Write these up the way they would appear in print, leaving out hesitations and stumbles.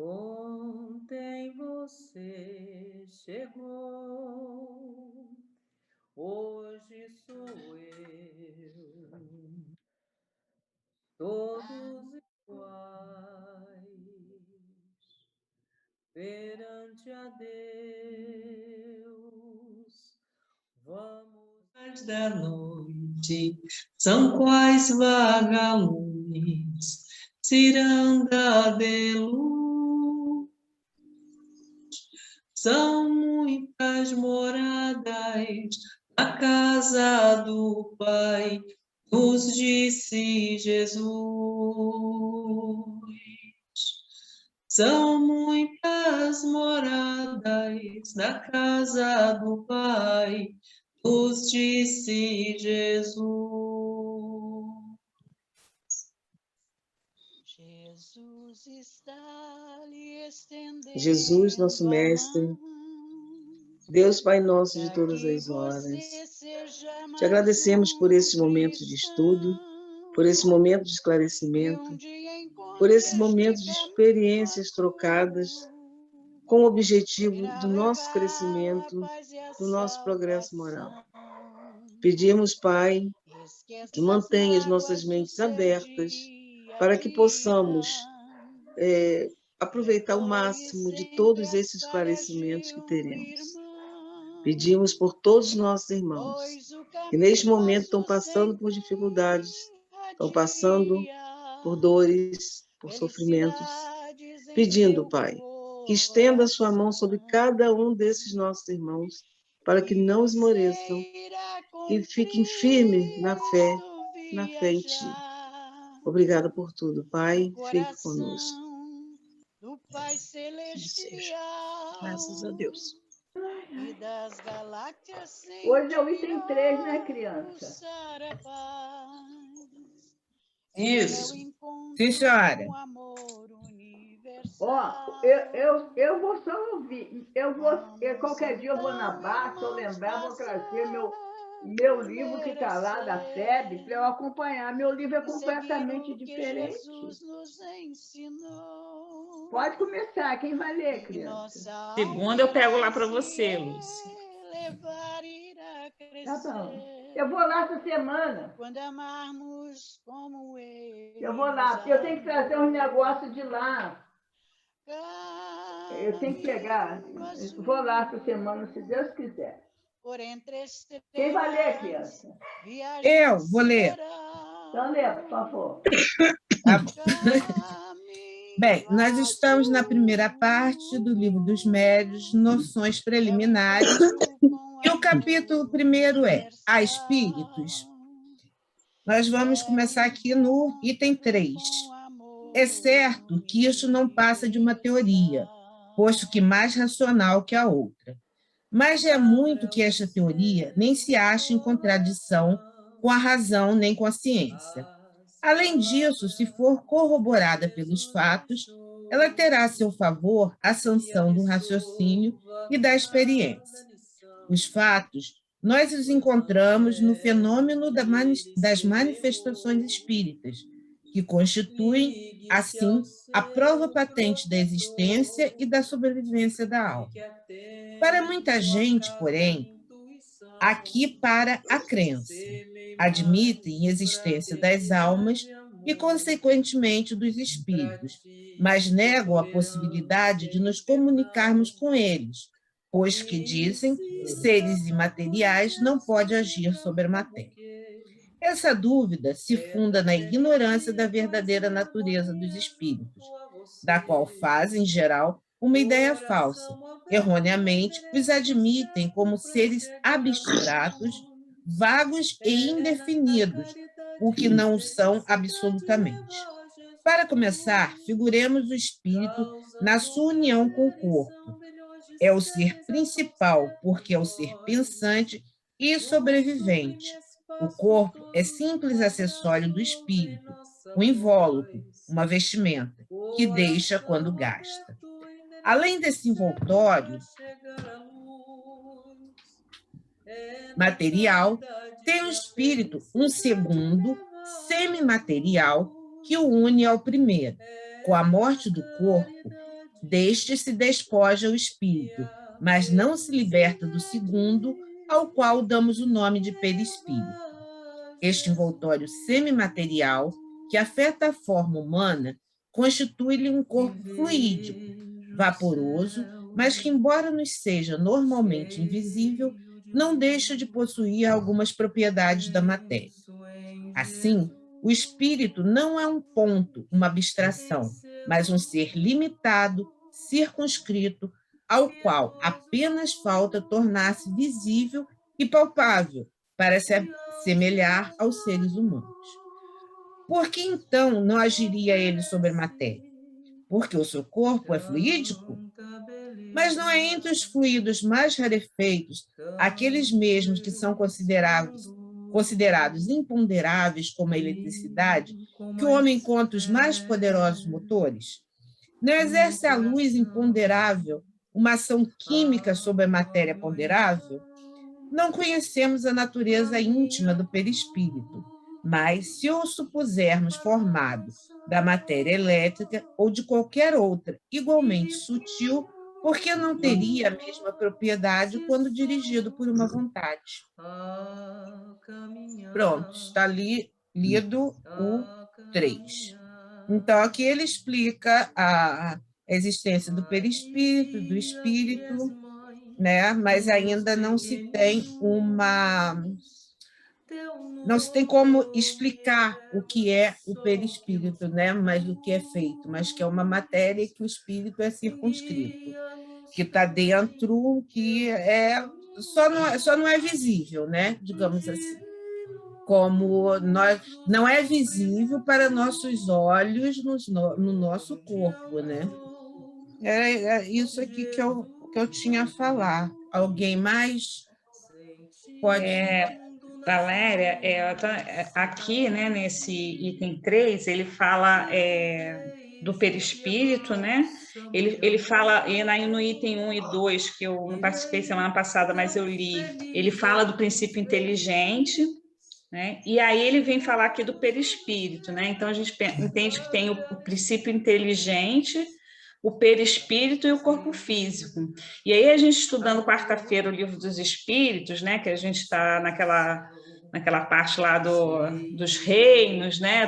Ontem você chegou, hoje sou eu, todos iguais, perante a Deus. Vamos da noite, são quais vagalumes, ciranda de luz. São muitas moradas na casa do Pai, nos disse Jesus. São muitas moradas na casa do Pai, nos disse Jesus. Jesus está lhe estendendo Jesus, nosso Mestre, Deus Pai nosso de todas as horas, te agradecemos por esses momentos de estudo, por esse momento de esclarecimento, por esse momento de experiências trocadas com o objetivo do nosso crescimento, do nosso progresso moral. Pedimos, Pai, que mantenha as nossas mentes abertas para que possamos aproveitar o máximo de todos esses esclarecimentos que teremos. Pedimos por todos os nossos irmãos que neste momento estão passando por dificuldades, estão passando por dores, por sofrimentos, pedindo, Pai, que estenda a sua mão sobre cada um desses nossos irmãos, para que não esmoreçam, que fiquem firmes na fé em Ti. Obrigada por tudo, Pai, fique conosco. Do Pai Celestial. Graças a Deus. E das galáxias hoje é o item 3, né, criança? Isso. Sim, senhora. Ó, eu vou só ouvir. Qualquer dia eu vou na barra, se eu lembrar, vou trazer meu livro que está lá, da FEB, para eu acompanhar. Meu livro é completamente diferente. Pode começar, quem vai ler, criança? Segunda eu pego lá para você, Lúcia. Tá bom. Eu vou lá essa semana. Quando amarmos como ele. Eu vou lá, porque eu tenho que trazer uns negócios de lá. Eu tenho que pegar. Vou lá essa semana, se Deus quiser. Quem vai ler, criança? Eu vou ler. Então, lê, por favor. Tá bom. Bem, nós estamos na primeira parte do Livro dos Médiuns, Noções Preliminares, e o capítulo primeiro é A Espíritos. Nós vamos começar aqui no item 3. É certo que isso não passa de uma teoria, posto que mais racional que a outra. Mas é muito que esta teoria nem se acha em contradição com a razão nem com a ciência. Além disso, se for corroborada pelos fatos, ela terá a seu favor a sanção do raciocínio e da experiência. Os fatos, nós os encontramos no fenômeno das manifestações espíritas, que constituem, assim, a prova patente da existência e da sobrevivência da alma. Para muita gente, porém, aqui para a crença, admitem a existência das almas e, consequentemente, dos espíritos, mas negam a possibilidade de nos comunicarmos com eles, pois que dizem, seres imateriais não podem agir sobre a matéria. Essa dúvida se funda na ignorância da verdadeira natureza dos espíritos, da qual fazem, em geral, uma ideia falsa. Erroneamente, os admitem como seres abstratos, vagos e indefinidos, o que não são absolutamente. Para começar, figuremos o espírito na sua união com o corpo. É o ser principal, porque é o ser pensante e sobrevivente. O corpo é simples acessório do espírito, um invólucro, uma vestimenta, que deixa quando gasta. Além desse envoltório material, tem o espírito um segundo, semimaterial, que o une ao primeiro. Com a morte do corpo, Deste se despoja o espírito, mas não se liberta do segundo, ao qual damos o nome de perispírito. Este envoltório semimaterial, que afeta a forma humana, constitui-lhe um corpo fluídico, vaporoso, mas que, embora nos seja normalmente invisível, não deixa de possuir algumas propriedades da matéria. Assim, o espírito não é um ponto, uma abstração, mas um ser limitado, circunscrito, ao qual apenas falta tornar-se visível e palpável para se assemelhar aos seres humanos. Por que então não agiria ele sobre a matéria? Porque o seu corpo é fluídico? Mas não é entre os fluidos mais rarefeitos, aqueles mesmos que são considerados imponderáveis como a eletricidade, que o homem encontra os mais poderosos motores? Não exerce a luz imponderável uma ação química sobre a matéria ponderável? Não conhecemos a natureza íntima do perispírito, mas se o supusermos formado da matéria elétrica ou de qualquer outra igualmente sutil, por que não teria a mesma propriedade quando dirigido por uma vontade? Pronto, está lido o 3. Então, aqui ele explica a existência do perispírito, do espírito, né? Mas ainda não se tem como explicar o que é o perispírito, né? Mas o que é feito, mas que é uma matéria que o espírito é circunscrito, que está dentro, que só não é visível, né? Digamos assim. Como não é visível para nossos olhos no nosso corpo, né? É isso aqui que eu tinha a falar. Alguém mais pode... Valéria, aqui, né, nesse item 3, ele fala do perispírito, né? Ele fala, e no item 1 e 2, que eu não participei semana passada, mas eu li, ele fala do princípio inteligente, né? E aí ele vem falar aqui do perispírito, né? Então a gente entende que tem o princípio inteligente, o perispírito e o corpo físico. E aí a gente estudando quarta-feira o livro dos espíritos, né? Que a gente está naquela parte lá dos reinos, né?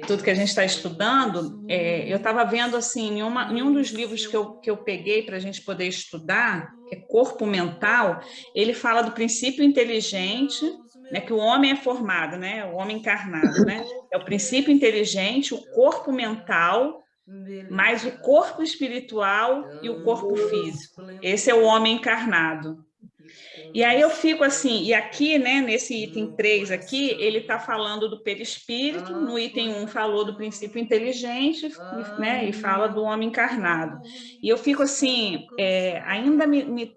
Tudo que a gente está estudando, eu estava vendo assim, em um dos livros que eu peguei para a gente poder estudar, que é Corpo Mental, ele fala do princípio inteligente, né, que o homem é formado, né, o homem encarnado, né, é o princípio inteligente, o corpo mental, mais o corpo espiritual e o corpo físico. Esse é o homem encarnado. E aí eu fico assim, e aqui, né, nesse item 3 aqui, ele está falando do perispírito, no item 1 falou do princípio inteligente, né, e fala do homem encarnado. E eu fico assim, ainda me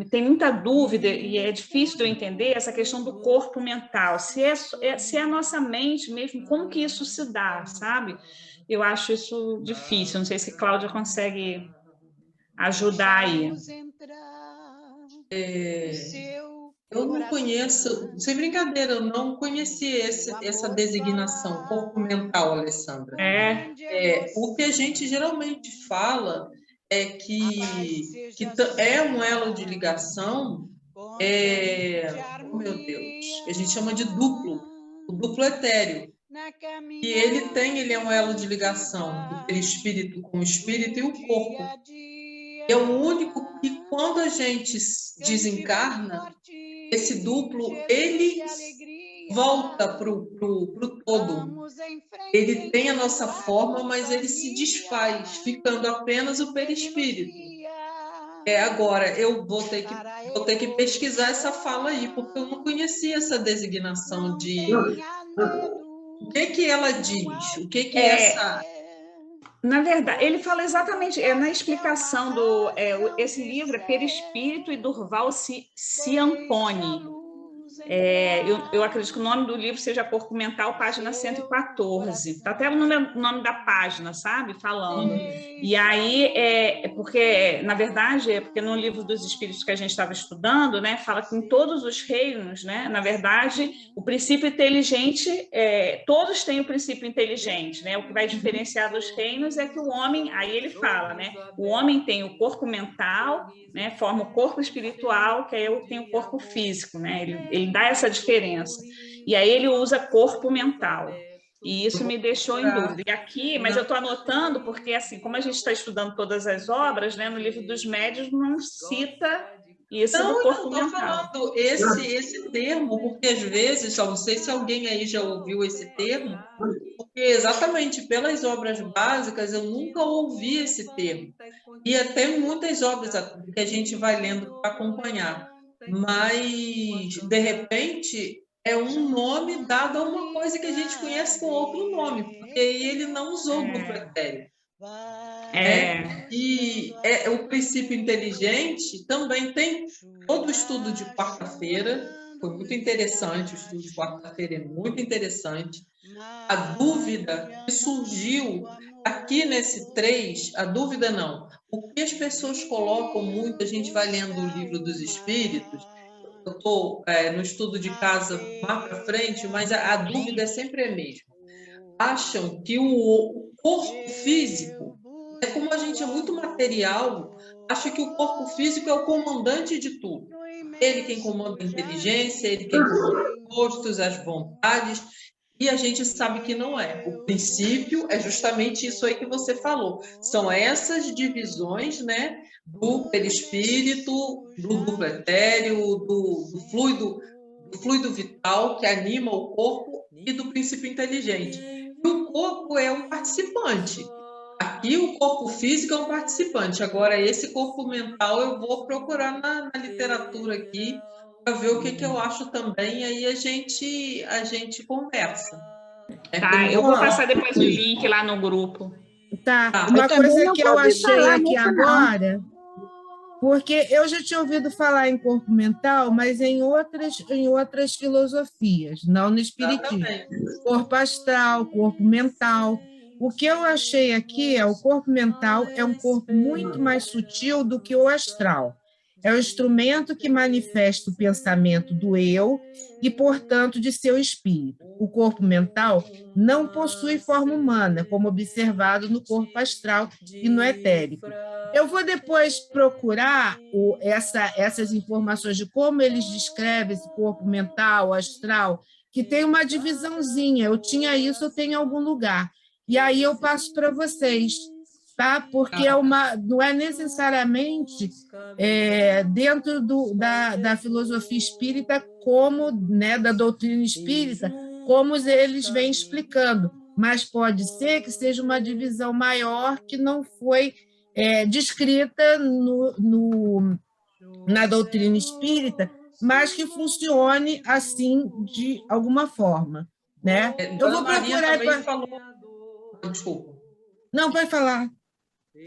tem muita dúvida, e é difícil de eu entender, essa questão do corpo mental, se é a nossa mente mesmo, como que isso se dá, sabe? Eu acho isso difícil, não sei se Cláudia consegue ajudar aí. Eu não conheço, sem brincadeira, eu não conheci essa designação, corpo mental, Alessandra. O que a gente geralmente fala é que é um elo de ligação, oh meu Deus, que a gente chama de duplo, o duplo etéreo. E ele é um elo de ligação do perispírito com o espírito e o corpo. É o único que, quando a gente desencarna, esse duplo, ele volta para o todo. Ele tem a nossa forma, mas ele se desfaz, ficando apenas o perispírito. Agora, eu vou ter que pesquisar essa fala aí, porque eu não conhecia essa designação de... O que ela diz? O que é essa... Na verdade, ele fala exatamente, na explicação esse livro é Perispírito e Durval Ciampone. Eu acredito que o nome do livro seja Corpo Mental, página 114. Está até o nome da página, sabe? Falando. E aí, porque, na verdade, porque no livro dos Espíritos que a gente estava estudando, né, fala que em todos os reinos, né, na verdade, o princípio inteligente, todos têm o princípio inteligente, né? O que vai diferenciar dos reinos é que o homem, aí ele fala, né? O homem tem o corpo mental, né, forma o corpo espiritual, que aí eu tenho o corpo físico, né? Ele dá essa diferença. E aí ele usa corpo mental. E isso me deixou em dúvida. E aqui, mas eu estou anotando, porque assim, como a gente está estudando todas as obras, né, no livro dos médiuns não cita isso do corpo mental. Falando esse termo, porque às vezes, só não sei se alguém aí já ouviu esse termo, porque exatamente pelas obras básicas eu nunca ouvi esse termo. E até muitas obras que a gente vai lendo para acompanhar. Mas, de repente, é um nome dado a uma coisa que a gente conhece com outro nome, porque ele não usou o duplo etéreo. E o princípio inteligente também tem todo o estudo de quarta-feira, foi muito interessante, o estudo de quarta-feira é muito interessante. A dúvida que surgiu aqui nesse 3, a dúvida não. O que as pessoas colocam muito, a gente vai lendo o livro dos Espíritos, eu estou no estudo de casa mais para frente, mas a dúvida é sempre a mesma. Acham que o corpo físico, como a gente é muito material, acha que o corpo físico é o comandante de tudo. Ele quem comanda a inteligência, ele quem comanda os gostos, as vontades, e a gente sabe que não é. O princípio é justamente isso aí que você falou. São essas divisões, né, do perispírito, do duplo etéreo, do fluido vital que anima o corpo e do princípio inteligente. E o corpo é um participante. Aqui o corpo físico é um participante. Agora, esse corpo mental eu vou procurar na literatura aqui para ver o que eu acho também, e aí a gente conversa. Tá, eu vou passar depois o link lá no grupo. Tá, uma coisa que eu achei aqui agora, porque eu já tinha ouvido falar em corpo mental, mas em outras filosofias, não no espiritismo. Corpo astral, corpo mental. O que eu achei aqui o corpo mental é um corpo muito mais sutil do que o astral. É o instrumento que manifesta o pensamento do eu e, portanto, de seu espírito. O corpo mental não possui forma humana, como observado no corpo astral e no etérico. Eu vou depois procurar essas informações de como eles descrevem esse corpo mental, astral, que tem uma divisãozinha. Eu tinha isso, eu tenho em algum lugar. E aí eu passo para vocês, tá? Porque não é necessariamente dentro da filosofia espírita, como, né, da doutrina espírita, como eles vêm explicando, mas pode ser que seja uma divisão maior que não foi descrita na doutrina espírita, mas que funcione assim de alguma forma, né? Eu vou procurar. Desculpa. Não, vai falar.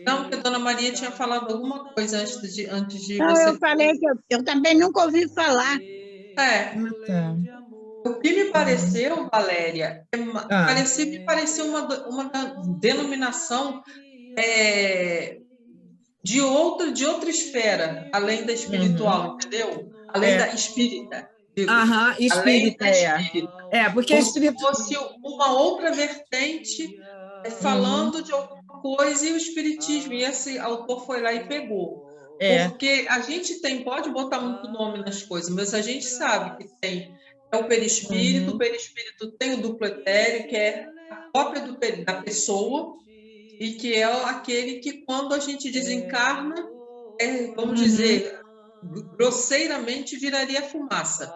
Não, porque a Dona Maria tinha falado alguma coisa antes de não, você... Eu falei que eu também nunca ouvi falar. Tá. O que me pareceu, Valéria, me pareceu uma denominação de outra esfera, além da espiritual, entendeu? Além da espírita. Espírita, porque como se fosse uma outra vertente falando de alguma coisa, e o espiritismo, e esse autor foi lá e pegou. Porque a gente pode botar muito nome nas coisas, mas a gente sabe que tem o perispírito, o perispírito tem o duplo etéreo, que é a cópia da pessoa, e que é aquele que, quando a gente desencarna, vamos dizer, grosseiramente viraria fumaça,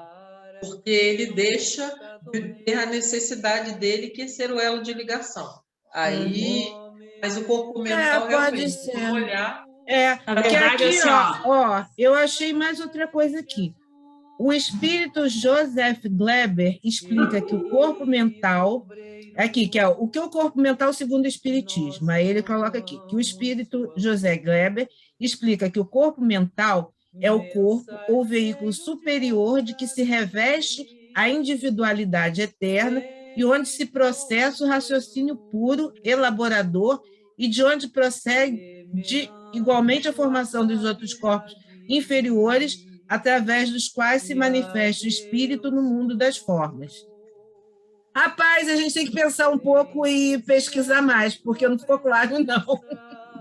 porque ele deixa de ter a necessidade dele, que é ser o elo de ligação. Aí, mas o corpo mental pode ser. Olhar. Na verdade, aqui, assim, eu achei mais outra coisa aqui. O espírito Joseph Gleber explica que o corpo mental, aqui, que o que é o corpo mental segundo o espiritismo, aí ele coloca aqui, que o espírito José Gleber explica que o corpo mental é o corpo ou veículo superior de que se reveste a individualidade eterna e onde se processa o raciocínio puro, elaborador, e de onde prossegue igualmente a formação dos outros corpos inferiores, através dos quais se manifesta o espírito no mundo das formas. Rapaz, a gente tem que pensar um pouco e pesquisar mais, porque não ficou claro, não.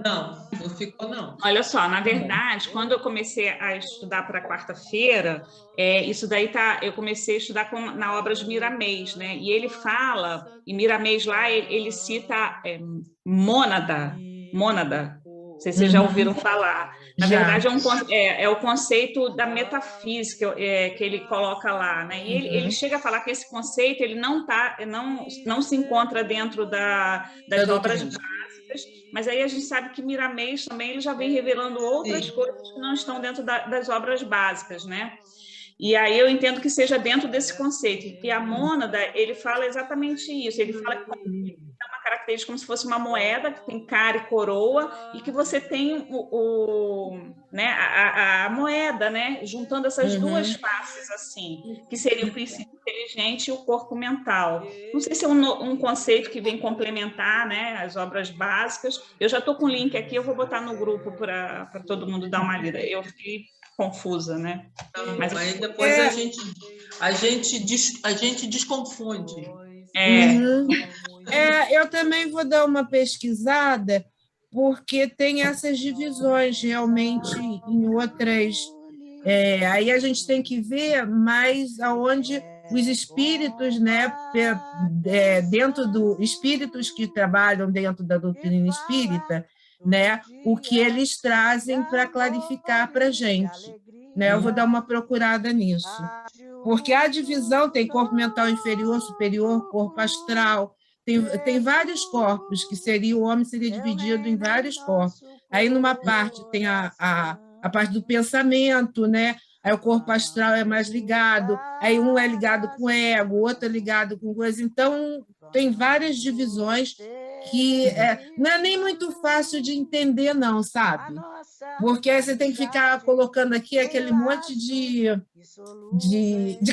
Não ficou, não. Olha só, na verdade, quando eu comecei a estudar para quarta-feira, isso daí eu comecei a estudar na obra de Miramês, né? E ele fala, e Miramês lá, ele cita mônada. Não sei se vocês já ouviram falar. Na verdade, é o conceito da metafísica que ele coloca lá, né? E ele chega a falar que esse conceito ele não se encontra dentro das obras básicas, mas aí a gente sabe que Miramês também ele já vem revelando outras coisas que não estão dentro das obras básicas, né? E aí eu entendo que seja dentro desse conceito. E a mônada, ele fala exatamente isso. Ele fala que é uma característica como se fosse uma moeda que tem cara e coroa e que você tem né, a moeda, né, juntando essas duas faces, assim, que seria o princípio inteligente e o corpo mental. Não sei se é um conceito que vem complementar, né, as obras básicas. Eu já estou com o link aqui, eu vou botar no grupo para todo mundo dar uma lida. Eu fiquei confusa, né? Mas aí depois a gente desconfunde. Eu também vou dar uma pesquisada, porque tem essas divisões realmente em outras. Aí a gente tem que ver mais aonde os espíritos, né, dentro espíritos que trabalham dentro da doutrina espírita, né, o que eles trazem para clarificar para a gente. Né? Eu vou dar uma procurada nisso. Porque a divisão tem corpo mental inferior, superior, corpo astral, tem vários corpos, que o homem seria dividido em vários corpos. Aí, numa parte, tem a parte do pensamento, né? Aí o corpo astral é mais ligado, aí um é ligado com o ego, o outro é ligado com coisa. Então, tem várias divisões que não é nem muito fácil de entender, não, sabe? Porque aí você tem que ficar colocando aqui aquele monte de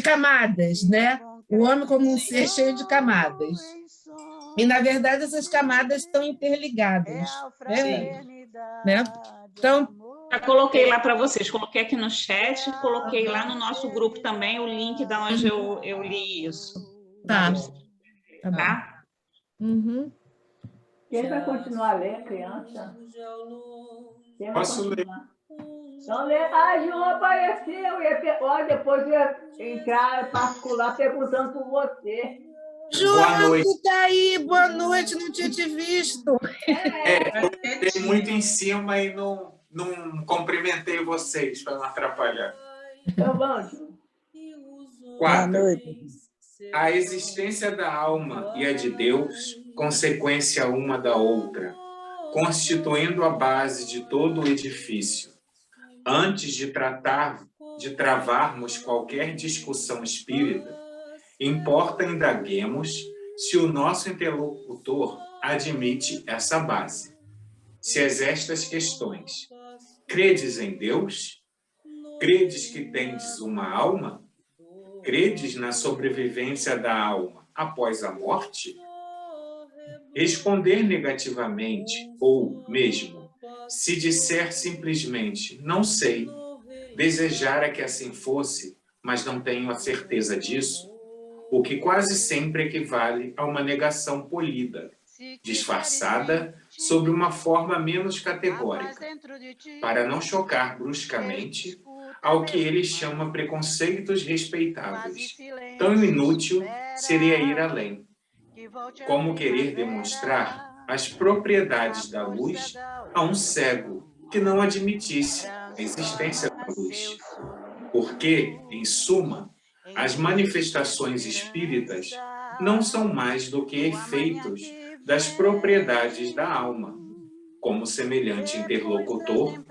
camadas, né? O homem como um ser cheio de camadas. E, na verdade, essas camadas estão interligadas. Né? Então, já coloquei lá para vocês, coloquei aqui no chat, coloquei lá no nosso grupo também o link da onde eu li isso. Tá. Tá? Quem vai continuar a ler, criança? Posso ler? Então, João apareceu. Depois ia entrar particular perguntando por você. João, você está aí. Boa noite, não tinha te visto. Eu dei muito em cima e não cumprimentei vocês para não atrapalhar. Então, vamos. 4. A existência da alma e a de Deus, consequência uma da outra, constituindo a base de todo o edifício. Antes de travarmos qualquer discussão espírita, importa indaguemos se o nosso interlocutor admite essa base. Se estas questões: credes em Deus? Credes que tendes uma alma? Credes na sobrevivência da alma após a morte? Responder negativamente, ou mesmo, se disser simplesmente, não sei, desejara que assim fosse, mas não tenho a certeza disso, o que quase sempre equivale a uma negação polida, disfarçada sob uma forma menos categórica, para não chocar bruscamente ao que ele chama preconceitos respeitáveis. Tão inútil seria ir além, como querer demonstrar as propriedades da luz a um cego que não admitisse a existência da luz. Porque, em suma, as manifestações espíritas não são mais do que efeitos das propriedades da alma. Como semelhante interlocutor,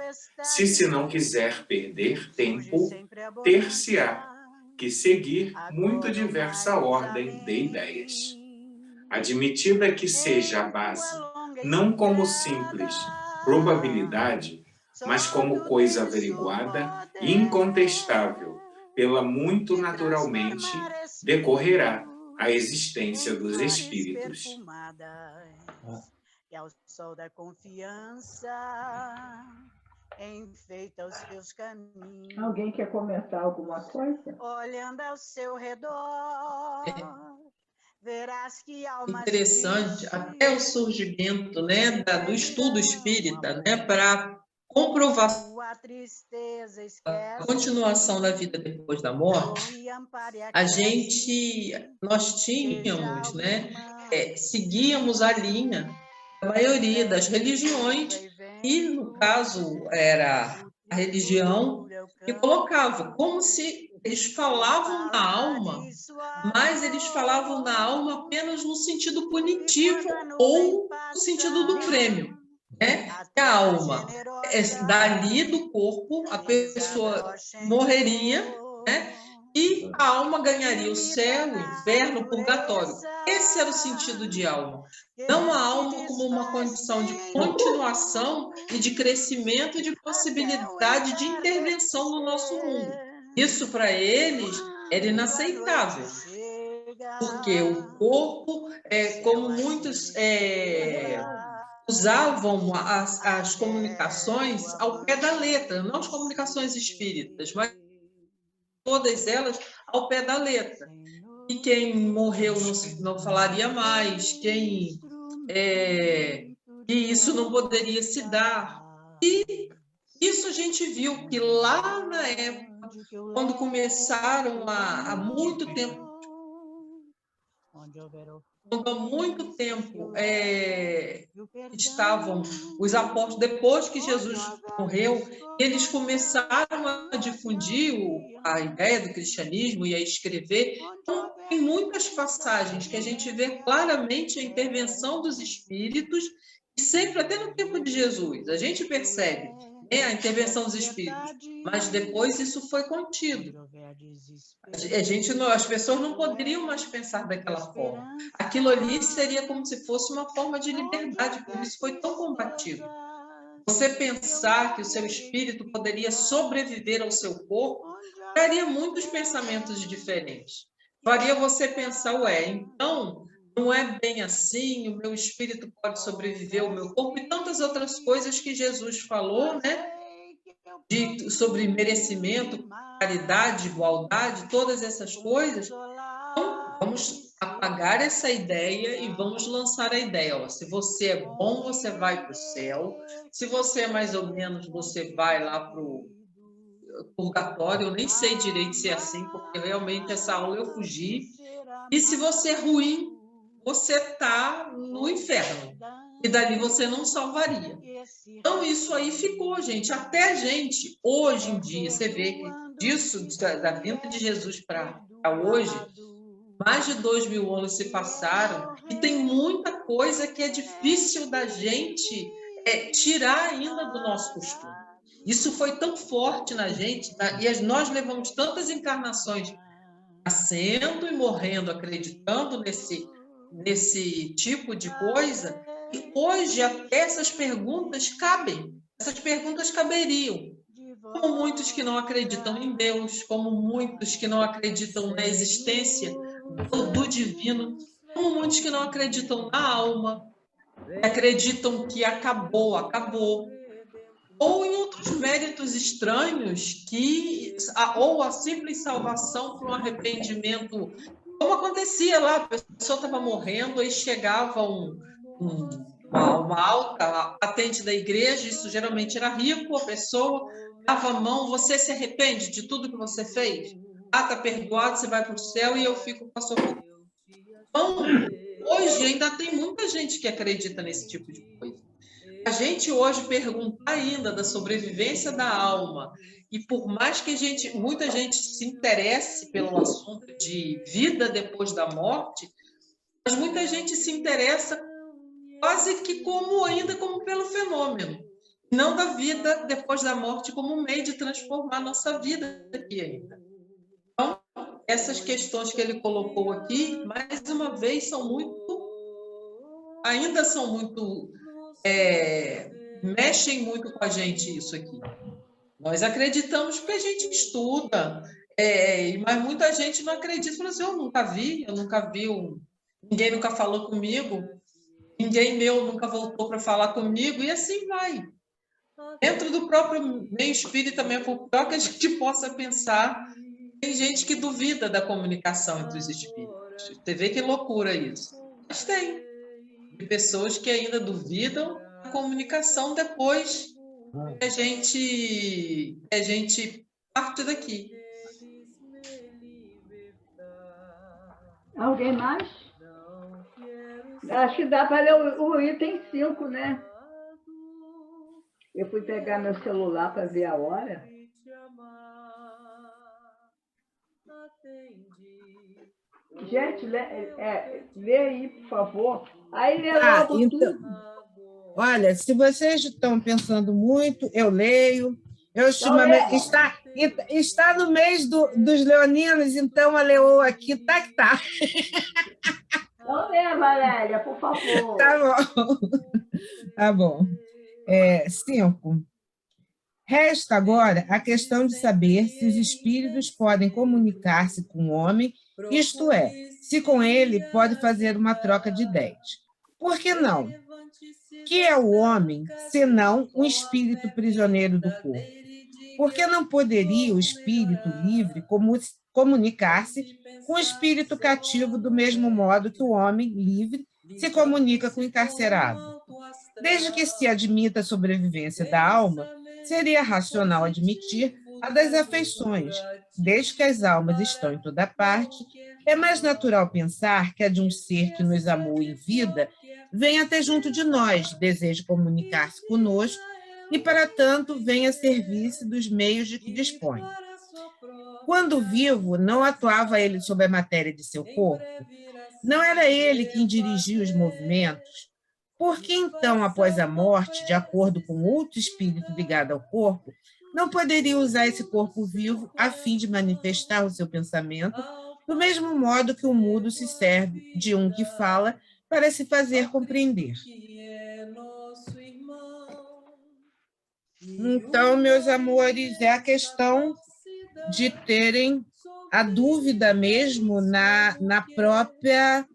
se não quiser perder tempo, ter-se-á que seguir muito diversa ordem de ideias. Admitida que seja a base, não como simples probabilidade, mas como coisa averiguada e incontestável, pela muito naturalmente decorrerá a existência dos espíritos. E ao sol da confiança enfeita os teus caminhos. Alguém quer comentar alguma coisa? Olhando ao seu redor, verás que almas interessante até o surgimento, né, do estudo espírita, né, para comprovação a continuação da vida depois da morte. Nós tínhamos, né, seguíamos a linha da maioria das religiões e, no caso, era a religião que colocava como se eles falavam na alma, mas eles falavam na alma apenas no sentido punitivo ou no sentido do prêmio, né? A alma, dali do corpo, a pessoa morreria, né? E a alma ganharia o céu, o inferno, o purgatório. Esse era o sentido de alma. Não a alma como uma condição de continuação e de crescimento e de possibilidade de intervenção no nosso mundo. Isso, para eles, era inaceitável. Porque o corpo, como muitos usavam as comunicações ao pé da letra, não as comunicações espíritas, mas todas elas ao pé da letra. E quem morreu não falaria mais, que isso não poderia se dar. E isso a gente viu que lá na época, quando começaram há muito tempo, quando há muito tempo estavam os apóstolos, depois que Jesus morreu, eles começaram a difundir a ideia do cristianismo e a escrever. Então, tem muitas passagens que a gente vê claramente a intervenção dos espíritos, e sempre, até no tempo de Jesus, a gente percebe a intervenção dos espíritos, mas depois isso foi contido. As pessoas não poderiam mais pensar daquela forma. Aquilo ali seria como se fosse uma forma de liberdade, por isso foi tão combatido. Você pensar que o seu espírito poderia sobreviver ao seu corpo, traria muitos pensamentos diferentes. Faria você pensar, então, não é bem assim, o meu espírito pode sobreviver ao meu corpo, e tantas outras coisas que Jesus falou, né? Sobre merecimento, caridade, igualdade, todas essas coisas. Então, vamos apagar essa ideia e vamos lançar a ideia. Ó, se você é bom, você vai para o céu. Se você é mais ou menos, você vai lá para o purgatório. Eu nem sei direito se é assim, porque realmente essa aula eu fugi. E se você é ruim, você está no inferno. E dali você não salvaria. Então, isso aí ficou, gente. Até a gente, hoje em dia, você vê que disso, da vinda de Jesus para hoje, mais de 2000 anos se passaram e tem muita coisa que é difícil da gente tirar ainda do nosso costume. Isso foi tão forte na gente, e nós levamos tantas encarnações nascendo e morrendo, acreditando nesse tipo de coisa, e hoje até essas perguntas cabem, essas perguntas caberiam. Como muitos que não acreditam em Deus, como muitos que não acreditam na existência do divino, como muitos que não acreditam na alma, acreditam que acabou, ou em outros méritos estranhos, ou a simples salvação por um arrependimento, como acontecia lá, a pessoa estava morrendo, aí chegava uma alta patente da igreja, isso geralmente era rico, a pessoa dava a mão, você se arrepende de tudo que você fez? Está perdoado, você vai para o céu e eu fico com a sua culpa. Então, hoje ainda tem muita gente que acredita nesse tipo de coisa. A gente hoje pergunta ainda da sobrevivência da alma, e por mais que muita gente se interesse pelo assunto de vida depois da morte, mas muita gente se interessa quase que como pelo fenômeno, não da vida depois da morte como um meio de transformar a nossa vida aqui ainda. Então, essas questões que ele colocou aqui, mais uma vez, ainda são muito mexem muito com a gente isso aqui. Nós acreditamos porque a gente estuda, mas muita gente não acredita. Fala assim, eu nunca vi, ninguém nunca falou comigo, ninguém meu nunca voltou para falar comigo, e assim vai. Dentro do próprio meio espírita também, por pior que a gente possa pensar, tem gente que duvida da comunicação entre os espíritos. Você vê que loucura isso. Mas tem pessoas que ainda duvidam da comunicação depois que a gente parte daqui. Alguém mais? Acho que dá para ler o item 5, né? Eu fui pegar meu celular para ver a hora. Gente, lê aí, por favor. Aí lê logo então, tudo. Olha, se vocês estão pensando muito, eu leio. Está no mês dos leoninos, então a leoa aqui tá. Então lê, Valéria, por favor. Tá bom. 5. Resta agora a questão de saber se os espíritos podem comunicar-se com o homem, isto é, se com ele pode fazer uma troca de ideias. Por que não? Que é o homem, senão um espírito prisioneiro do corpo? Por que não poderia o espírito livre comunicar-se com o espírito cativo do mesmo modo que o homem livre se comunica com o encarcerado? Desde que se admita a sobrevivência da alma, seria racional admitir a das afeições. Desde que as almas estão em toda parte, é mais natural pensar que a de um ser que nos amou em vida vem até junto de nós, deseja comunicar-se conosco e, para tanto, venha servir-se dos meios de que dispõe. Quando vivo, não atuava ele sobre a matéria de seu corpo? Não era ele quem dirigia os movimentos? Por que, então, após a morte, de acordo com outro espírito ligado ao corpo, não poderia usar esse corpo vivo a fim de manifestar o seu pensamento, do mesmo modo que o mudo se serve de um que fala para se fazer compreender? Então, meus amores, é a questão de terem a dúvida mesmo na própria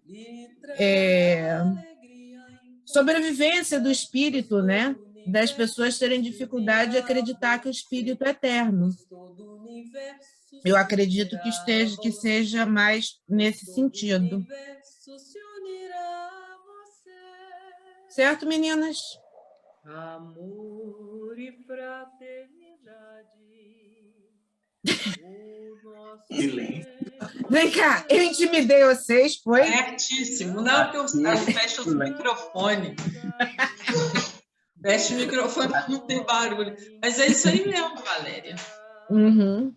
sobrevivência do espírito, né? Das pessoas terem dificuldade de acreditar que o espírito é eterno. Eu acredito que seja mais nesse sentido. Certo, meninas? Amor e fraternidade. Vem cá, eu intimidei vocês, foi? Certíssimo. Não, porque eu fecho o microfone. Fecha o microfone para não ter barulho. Mas é isso aí mesmo, Valéria. Uhum.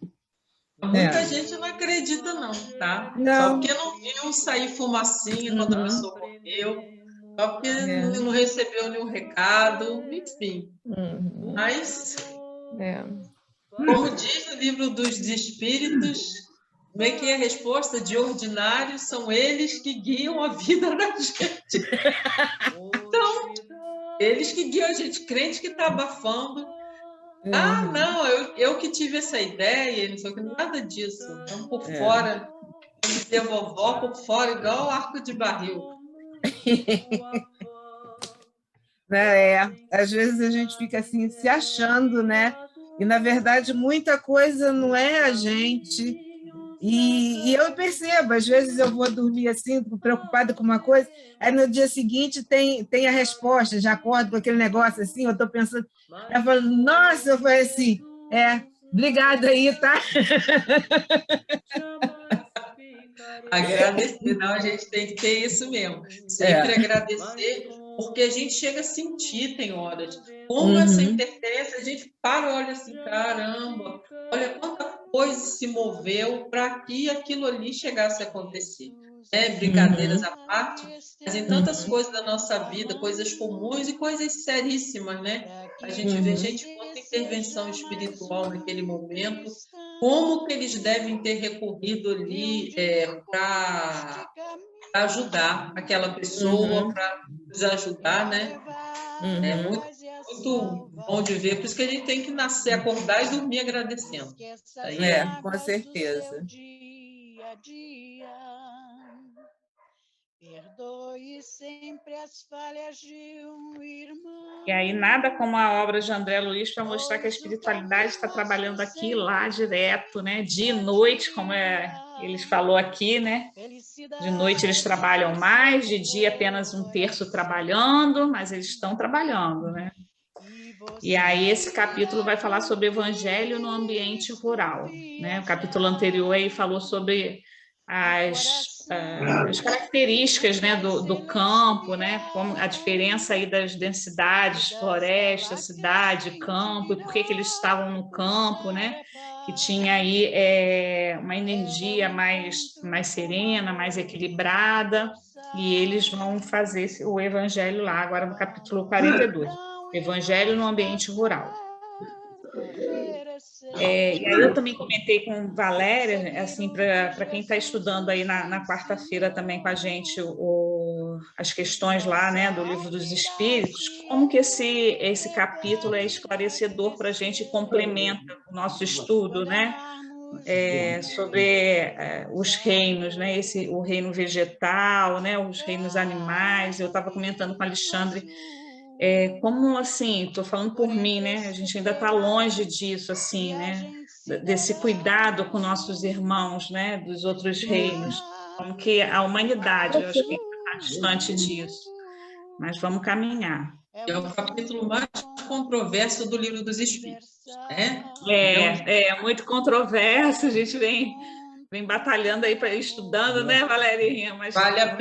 Muita gente não acredita, não, tá? Não. Só porque não viu sair fumacinha quando a pessoa morreu. Só porque não recebeu nenhum recado, enfim. Mas, como diz no livro dos Espíritos, como é que é a resposta? De ordinário, são eles que guiam a vida da gente. Então, eles que guiam a gente, crente que está abafando. Ah, não, eu que tive essa ideia, não sei o que, nada disso. Estamos por fora, vamos ter vovó por fora, igual arco de barril. Às vezes a gente fica assim se achando, né? E na verdade muita coisa não é a gente. E eu percebo, às vezes eu vou dormir assim, preocupada com uma coisa, aí no dia seguinte tem a resposta, já acordo com aquele negócio assim, eu estou pensando, eu falo, nossa, eu falei assim, obrigada aí, tá? Agradecer, não, a gente tem que ter isso mesmo. Sempre agradecer, porque a gente chega a sentir, tem horas. Como essa interferência, a gente para e olha assim, caramba, olha quanta coisa se moveu para que aquilo ali chegasse a acontecer. Brincadeiras à parte, mas em tantas coisas da nossa vida, coisas comuns e coisas seríssimas, né? A gente vê, gente, quanta intervenção espiritual naquele momento, como que eles devem ter recorrido ali para ajudar aquela pessoa, para nos ajudar, né? muito bom de ver, por isso que a gente tem que nascer, acordar e dormir agradecendo. Aí com certeza. Perdoe sempre as falhas de um irmão. E aí nada como a obra de André Luiz para mostrar que a espiritualidade está trabalhando aqui e lá direto, né? Dia e noite, como eles falou aqui, né? De noite eles trabalham mais, de dia apenas 1/3 trabalhando, mas eles estão trabalhando, né? E aí esse capítulo vai falar sobre evangelho no ambiente rural, né? O capítulo anterior aí falou sobre as características, né, do campo, né, como a diferença aí das densidades, floresta, cidade, campo, e por que eles estavam no campo, né, que tinha aí uma energia mais serena, mais equilibrada, e eles vão fazer o evangelho lá, agora no capítulo 42, evangelho no ambiente rural. E aí eu também comentei com Valéria, assim, para quem está estudando aí na quarta-feira também com a gente as questões lá, né, do Livro dos Espíritos, como que esse capítulo é esclarecedor para a gente e complementa o nosso estudo, né, sobre os reinos, né, o reino vegetal, né, os reinos animais. Eu estava comentando com o Alexandre, como assim, estou falando por mim, né? A gente ainda está longe disso, assim, né? Desse cuidado com nossos irmãos, né? Dos outros reinos, como que a humanidade, eu acho que está distante disso, mas vamos caminhar. É o capítulo mais controverso do Livro dos Espíritos, né? Muito controverso, a gente vem batalhando aí, estudando, né, Valerinha? Mas vale a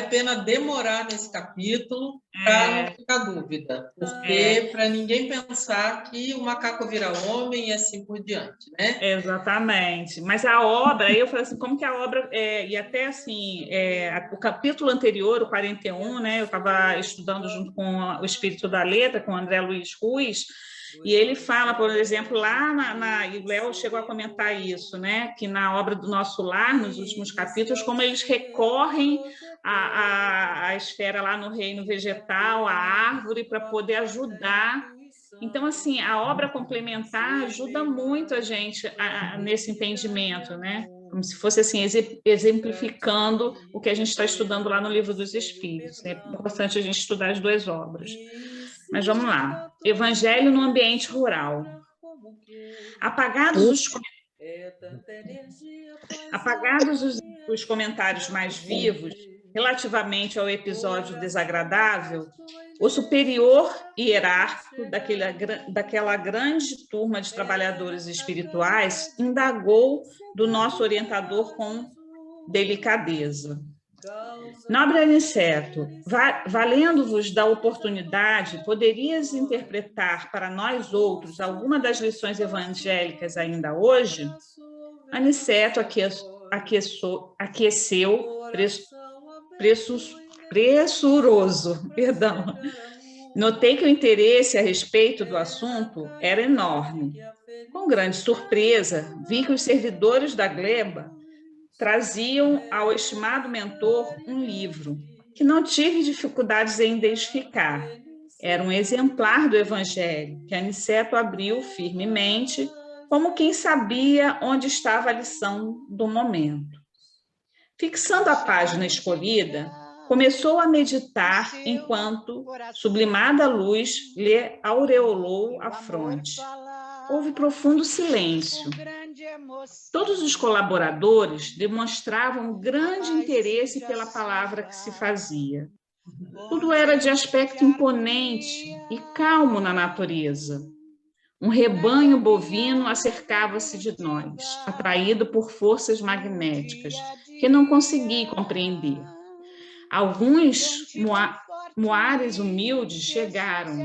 pena demorar nesse capítulo para não ficar dúvida, porque para ninguém pensar que o macaco vira homem e assim por diante, né? Exatamente. Mas a obra, aí eu falei assim, como que a obra, e até assim, o capítulo anterior, o 41, né, eu estava estudando junto com o Espírito da Letra, com o André Luiz Ruiz, e ele fala, por exemplo, lá e o Léo chegou a comentar isso, né? Que na obra do Nosso Lar, nos últimos capítulos, como eles recorrem à esfera lá no reino vegetal, à árvore, para poder ajudar. Então, assim, a obra complementar ajuda muito a gente nesse entendimento, né? Como se fosse assim, exemplificando o que a gente está estudando lá no Livro dos Espíritos. É importante a gente estudar as duas obras. Mas vamos lá. Evangelho no ambiente rural. Apagados os comentários mais vivos relativamente ao episódio desagradável, o superior hierárquico daquela grande turma de trabalhadores espirituais indagou do nosso orientador com delicadeza. Nobre Aniceto, valendo-vos da oportunidade, poderias interpretar para nós outros alguma das lições evangélicas ainda hoje? Aniceto aqueceu pressuroso. Perdão. Notei que o interesse a respeito do assunto era enorme. Com grande surpresa, vi que os servidores da gleba traziam ao estimado mentor um livro, que não tive dificuldades em identificar. Era um exemplar do Evangelho, que Aniceto abriu firmemente, como quem sabia onde estava a lição do momento. Fixando a página escolhida, começou a meditar enquanto sublimada luz lhe aureolou a fronte. Houve profundo silêncio. Todos os colaboradores demonstravam grande interesse pela palavra que se fazia. Tudo era de aspecto imponente e calmo na natureza. Um rebanho bovino acercava-se de nós, atraído por forças magnéticas, que não consegui compreender. Alguns moares humildes chegaram,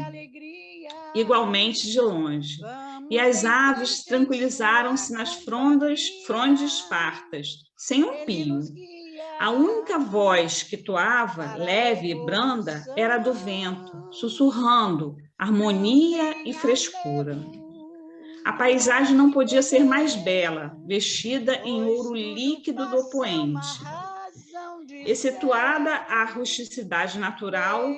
igualmente de longe, e as aves tranquilizaram-se nas frondes fartas, sem um pio. A única voz que toava, leve e branda, era a do vento, sussurrando harmonia e frescura. A paisagem não podia ser mais bela, vestida em ouro líquido do poente. Excetuada a rusticidade natural